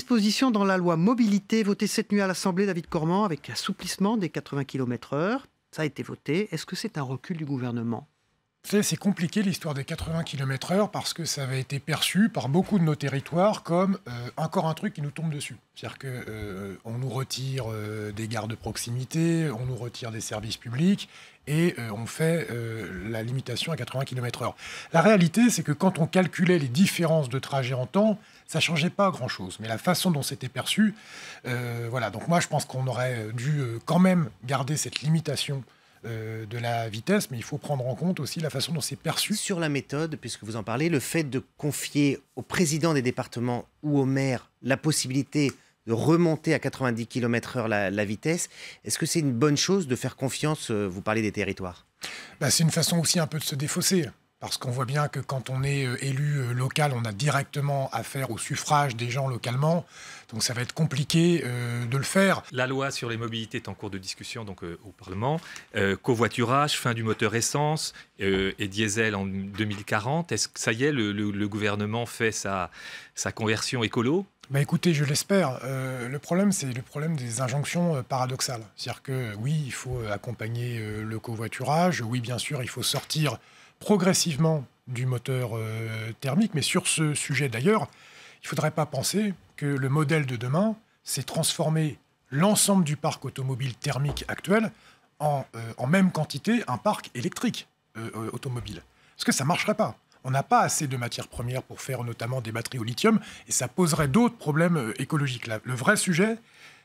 dispositions dans la loi mobilité votée cette nuit à l'Assemblée, David Cormand, avec assouplissement des 80 km/h. Ça a été voté. Est-ce que c'est un recul du gouvernement ? Vous savez, c'est compliqué l'histoire des 80 km/h parce que ça avait été perçu par beaucoup de nos territoires comme encore un truc qui nous tombe dessus. C'est-à-dire qu'on nous retire des gares de proximité, on nous retire des services publics et on fait la limitation à 80 km/h. La réalité, c'est que quand on calculait les différences de trajet en temps, ça ne changeait pas grand-chose. Mais la façon dont c'était perçu, voilà. Donc moi, je pense qu'on aurait dû quand même garder cette limitation de la vitesse, mais il faut prendre en compte aussi la façon dont c'est perçu. Sur la méthode, puisque vous en parlez, le fait de confier au président des départements ou au maire la possibilité de remonter à 90 km/h la vitesse, est-ce que c'est une bonne chose de faire confiance, vous parlez des territoires ? C'est une façon aussi un peu de se défausser. Parce qu'on voit bien que quand on est élu local, on a directement affaire au suffrage des gens localement. Donc ça va être compliqué de le faire. La loi sur les mobilités est en cours de discussion donc, au Parlement. Covoiturage, fin du moteur essence et diesel en 2040. Est-ce que ça y est, le gouvernement fait sa conversion écolo ? Écoutez, je l'espère. Le problème, c'est le problème des injonctions paradoxales. C'est-à-dire que oui, il faut accompagner le covoiturage. Oui, bien sûr, il faut sortir progressivement du moteur thermique. Mais sur ce sujet, d'ailleurs, il ne faudrait pas penser que le modèle de demain, c'est transformer l'ensemble du parc automobile thermique actuel en même quantité un parc électrique automobile. Parce que ça ne marcherait pas. On n'a pas assez de matières premières pour faire notamment des batteries au lithium et ça poserait d'autres problèmes écologiques. Là, le vrai sujet,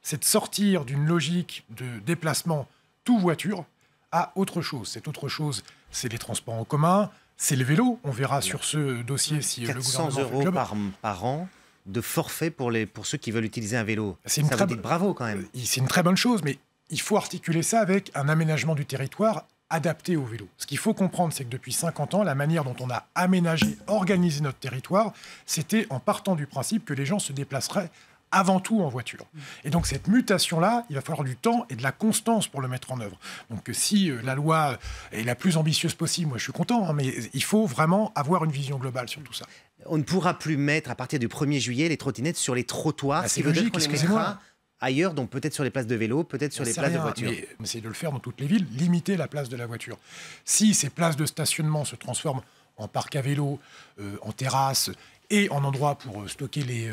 c'est de sortir d'une logique de déplacement tout voiture à autre chose. Cette autre chose, c'est les transports en commun, c'est le vélo. On verra sur ce dossier si le gouvernement 400 fait le job. € par an de forfait pour ceux qui veulent utiliser un vélo. C'est Ça vous dit bravo quand même. C'est une très bonne chose, mais il faut articuler ça avec un aménagement du territoire adapté au vélo. Ce qu'il faut comprendre, c'est que depuis 50 ans, la manière dont on a aménagé, organisé notre territoire, c'était en partant du principe que les gens se déplaceraient avant tout en voiture. Et donc cette mutation-là, il va falloir du temps et de la constance pour le mettre en œuvre. Donc si la loi est la plus ambitieuse possible, moi je suis content, mais il faut vraiment avoir une vision globale sur tout ça. On ne pourra plus mettre, à partir du 1er juillet, les trottinettes sur les trottoirs. C'est logique, excusez-moi. Ailleurs, donc peut-être sur les places de vélo, peut-être sur les places de voiture. Mais c'est de le faire dans toutes les villes, limiter la place de la voiture. Si ces places de stationnement se transforment en parc à vélo, en terrasse et en endroit pour stocker les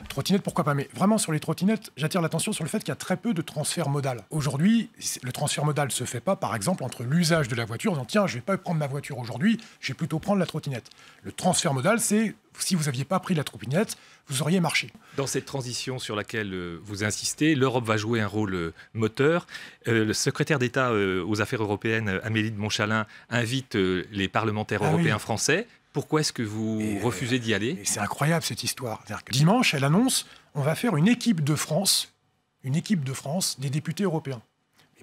trottinettes, pourquoi pas. Mais vraiment, sur les trottinettes, j'attire l'attention sur le fait qu'il y a très peu de transfert modal. Aujourd'hui, le transfert modal ne se fait pas, par exemple, entre l'usage de la voiture en disant « Tiens, je ne vais pas prendre ma voiture aujourd'hui, je vais plutôt prendre la trottinette ». Le transfert modal, c'est si vous n'aviez pas pris la trottinette, vous auriez marché. Dans cette transition sur laquelle vous insistez, l'Europe va jouer un rôle moteur. Le secrétaire d'État aux Affaires européennes, Amélie de Montchalin, invite les parlementaires européens français. Pourquoi est-ce que vous refusez d'y aller ? C'est incroyable cette histoire. C'est-à-dire que dimanche, elle annonce on va faire une équipe de France des députés européens.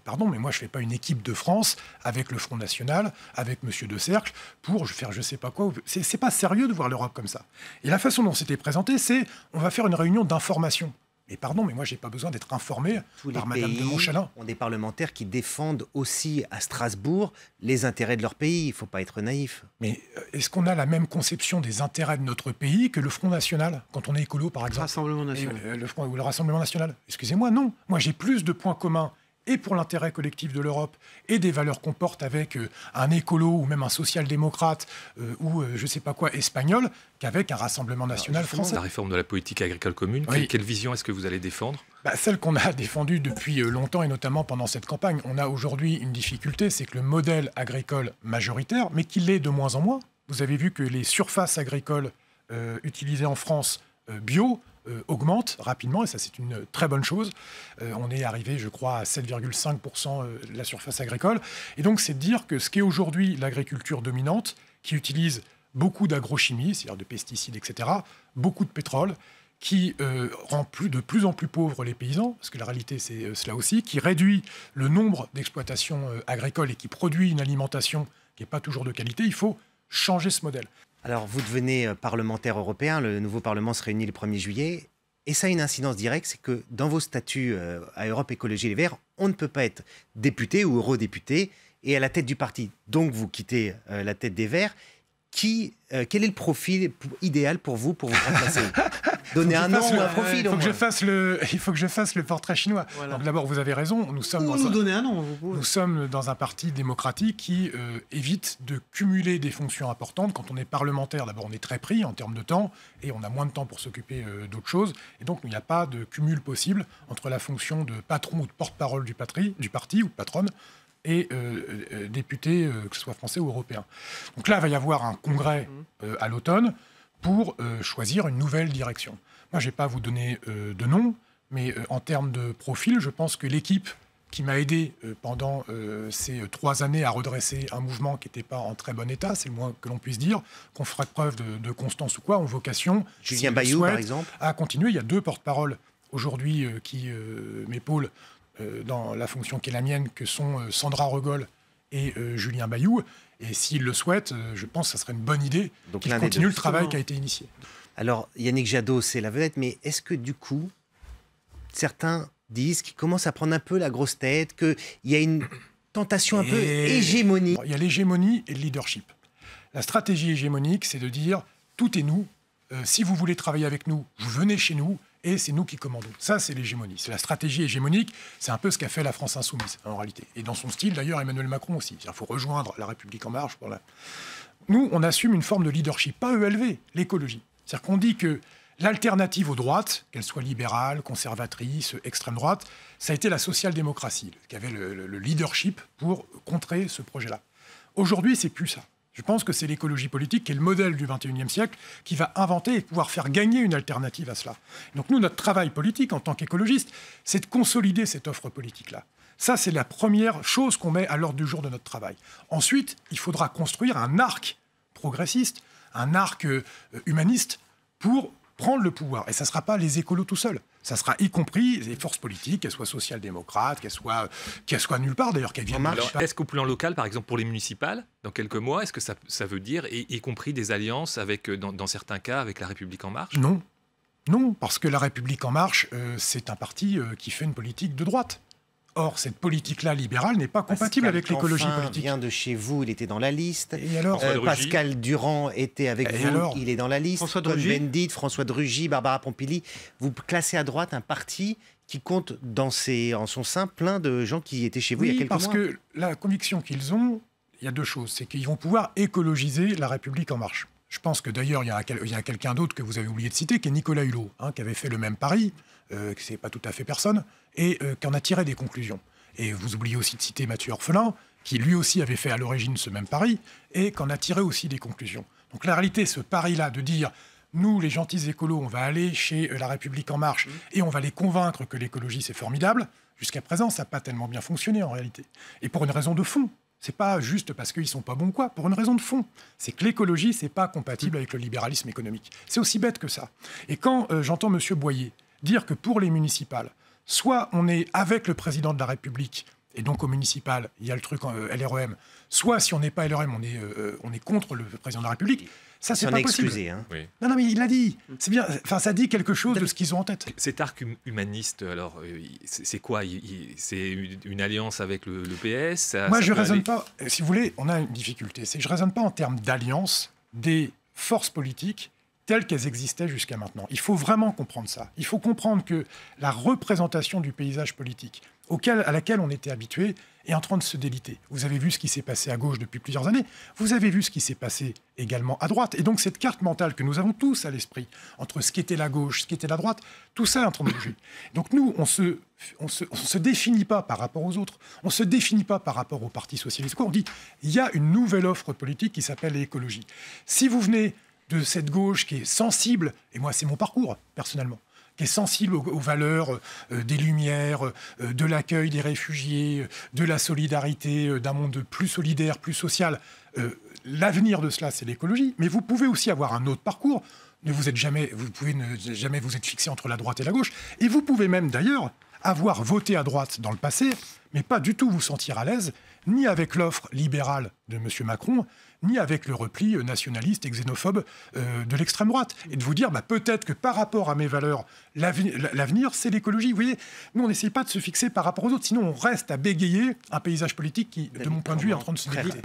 Pardon, mais moi, je ne fais pas une équipe de France avec le Front National, avec M. De Cercle, pour faire je ne sais pas quoi. C'est pas sérieux de voir l'Europe comme ça. Et la façon dont c'était présenté, c'est on va faire une réunion d'information. Mais pardon, mais moi, je n'ai pas besoin d'être informé par Mme de Montchalin. On a des parlementaires qui défendent aussi à Strasbourg les intérêts de leur pays. Il ne faut pas être naïf. Mais est-ce qu'on a la même conception des intérêts de notre pays que le Front National, quand on est écolo, par exemple ? Rassemblement national. Ou le Rassemblement national. Excusez-moi, non. Moi, j'ai plus de points communs et pour l'intérêt collectif de l'Europe et des valeurs qu'on porte avec un écolo ou même un social-démocrate ou je ne sais pas quoi espagnol qu'avec un Rassemblement national français. La réforme de la politique agricole commune, oui. Quelle vision est-ce que vous allez défendre ? Celle qu'on a défendue depuis longtemps et notamment pendant cette campagne. On a aujourd'hui une difficulté, c'est que le modèle agricole majoritaire, mais qu'il l'est de moins en moins. Vous avez vu que les surfaces agricoles utilisées en France bio augmente rapidement, et ça c'est une très bonne chose. On est arrivé, je crois, à 7,5% de la surface agricole. Et donc c'est de dire que ce qui est aujourd'hui l'agriculture dominante, qui utilise beaucoup d'agrochimie, c'est-à-dire de pesticides, etc., beaucoup de pétrole, qui rend de plus en plus pauvres les paysans, parce que la réalité c'est cela aussi, qui réduit le nombre d'exploitations agricoles et qui produit une alimentation qui n'est pas toujours de qualité, il faut changer ce modèle. Alors, vous devenez parlementaire européen, le nouveau Parlement se réunit le 1er juillet, et ça a une incidence directe, c'est que dans vos statuts à Europe Écologie Les Verts, on ne peut pas être député ou eurodéputé et à la tête du parti. Donc, vous quittez la tête des Verts. quel est le profil idéal pour vous remplacer? Donnez un nom ou un profil. Il faut que je fasse le portrait chinois. Voilà. Donc d'abord, vous avez raison. Nous sommes nous sommes dans un parti démocratique qui évite de cumuler des fonctions importantes. Quand on est parlementaire, d'abord, on est très pris en termes de temps et on a moins de temps pour s'occuper d'autres choses. Et donc, il n'y a pas de cumul possible entre la fonction de patron ou de porte-parole du parti ou de patronne et députés, que ce soit français ou européens. Donc là, il va y avoir un congrès à l'automne pour choisir une nouvelle direction. Moi, je ne vais pas vous donner de nom, mais en termes de profil, je pense que l'équipe qui m'a aidé pendant ces 3 années à redresser un mouvement qui n'était pas en très bon état, c'est le moins que l'on puisse dire, qu'on fera preuve de constance ou quoi, ont vocation, Julien Bayou, par exemple, à continuer. Il y a 2 porte-paroles aujourd'hui qui m'épaulent dans la fonction qui est la mienne, que sont Sandra Regol et Julien Bayou. Et s'ils le souhaitent, je pense que ce serait une bonne idée qu'ils continuent le travail qui a été initié. Alors, Yannick Jadot, c'est la vedette, mais est-ce que du coup, certains disent qu'il commence à prendre un peu la grosse tête, qu'il y a une tentation un peu hégémonique? Il y a l'hégémonie et le leadership. La stratégie hégémonique, c'est de dire tout est nous. Si vous voulez travailler avec nous, vous venez chez nous et c'est nous qui commandons. Ça, c'est l'hégémonie. C'est la stratégie hégémonique. C'est un peu ce qu'a fait la France insoumise, en réalité. Et dans son style, d'ailleurs, Emmanuel Macron aussi. Il faut rejoindre la République en marche. Voilà. Nous, on assume une forme de leadership, pas ELV, l'écologie. C'est-à-dire qu'on dit que l'alternative aux droites, qu'elle soit libérale, conservatrice, extrême droite, ça a été la social-démocratie, qui avait le leadership pour contrer ce projet-là. Aujourd'hui, c'est plus ça. Je pense que c'est l'écologie politique qui est le modèle du XXIe siècle qui va inventer et pouvoir faire gagner une alternative à cela. Donc nous, notre travail politique en tant qu'écologiste, c'est de consolider cette offre politique-là. Ça, c'est la première chose qu'on met à l'ordre du jour de notre travail. Ensuite, il faudra construire un arc progressiste, un arc humaniste pour prendre le pouvoir. Et ça ne sera pas les écolos tout seuls. Ça sera y compris les forces politiques, qu'elles soient social-démocrates, qu'elles soient nulle part d'ailleurs, qu'elles viennent. Alors, est-ce qu'au plan local, par exemple pour les municipales, dans quelques mois, est-ce que ça veut dire, y compris des alliances avec, dans certains cas, avec La République En Marche? Non. Non, parce que La République En Marche, c'est un parti qui fait une politique de droite. Or, cette politique-là libérale n'est pas compatible avec l'écologie politique. Vient de chez vous, il était dans la liste. Et alors, Pascal Durand était avec vous, il est dans la liste. François de Rugy. Cohn-Bendit, François de Rugy, Barbara Pompili. Vous classez à droite un parti qui compte en son sein plein de gens qui étaient chez vous il y a quelques mois. Parce que la conviction qu'ils ont, il y a 2 choses. C'est qu'ils vont pouvoir écologiser La République En Marche. Je pense que d'ailleurs, il y a quelqu'un d'autre que vous avez oublié de citer, qui est Nicolas Hulot, qui avait fait le même pari, qui c'est pas tout à fait personne, et qui en a tiré des conclusions. Et vous oubliez aussi de citer Mathieu Orphelin, qui lui aussi avait fait à l'origine ce même pari, et qui en a tiré aussi des conclusions. Donc la réalité, ce pari-là de dire, nous, les gentils écolos, on va aller chez La République En Marche, et on va les convaincre que l'écologie, c'est formidable, jusqu'à présent, ça n'a pas tellement bien fonctionné en réalité. Et pour une raison de fond. C'est pas juste parce qu'ils sont pas bons quoi, pour une raison de fond. C'est que l'écologie, c'est pas compatible avec le libéralisme économique. C'est aussi bête que ça. Et quand j'entends M. Boyer dire que pour les municipales, soit on est avec le président de la République, et donc au municipal, il y a le truc LREM, soit si on n'est pas LREM, on est contre le président de la République. Ça, c'est pas possible. Excusé, hein. Oui. Non, mais il l'a dit. C'est bien. Enfin, ça dit quelque chose de ce qu'ils ont en tête. Cet arc humaniste, alors, c'est quoi? C'est une alliance avec le PS? Moi, je ne raisonne pas. Si vous voulez, on a une difficulté. C'est que je ne raisonne pas en termes d'alliance des forces politiques telles qu'elles existaient jusqu'à maintenant. Il faut vraiment comprendre ça. Il faut comprendre que la représentation du paysage politique à laquelle on était habitué est en train de se déliter. Vous avez vu ce qui s'est passé à gauche depuis plusieurs années. Vous avez vu ce qui s'est passé également à droite. Et donc cette carte mentale que nous avons tous à l'esprit, entre ce qui était la gauche, ce qui était la droite, tout ça est en train de bouger. Donc nous, on se définit pas par rapport aux autres. On se définit pas par rapport au Parti socialiste. On dit, il y a une nouvelle offre politique qui s'appelle l'écologie. Si vous venez de cette gauche qui est sensible, et moi c'est mon parcours personnellement, qui est sensible aux valeurs des Lumières, de l'accueil des réfugiés, de la solidarité, d'un monde plus solidaire, plus social. L'avenir de cela, c'est l'écologie. Mais vous pouvez aussi avoir un autre parcours. Vous pouvez ne jamais vous être fixé entre la droite et la gauche. Et vous pouvez même, d'ailleurs, avoir voté à droite dans le passé, mais pas du tout vous sentir à l'aise, ni avec l'offre libérale de M. Macron, ni avec le repli nationaliste et xénophobe de l'extrême droite. Et de vous dire, peut-être que par rapport à mes valeurs, l'avenir, c'est l'écologie. Vous voyez, nous, on n'essaye pas de se fixer par rapport aux autres, sinon on reste à bégayer un paysage politique qui, de mon point de vue, est en train de se déliter.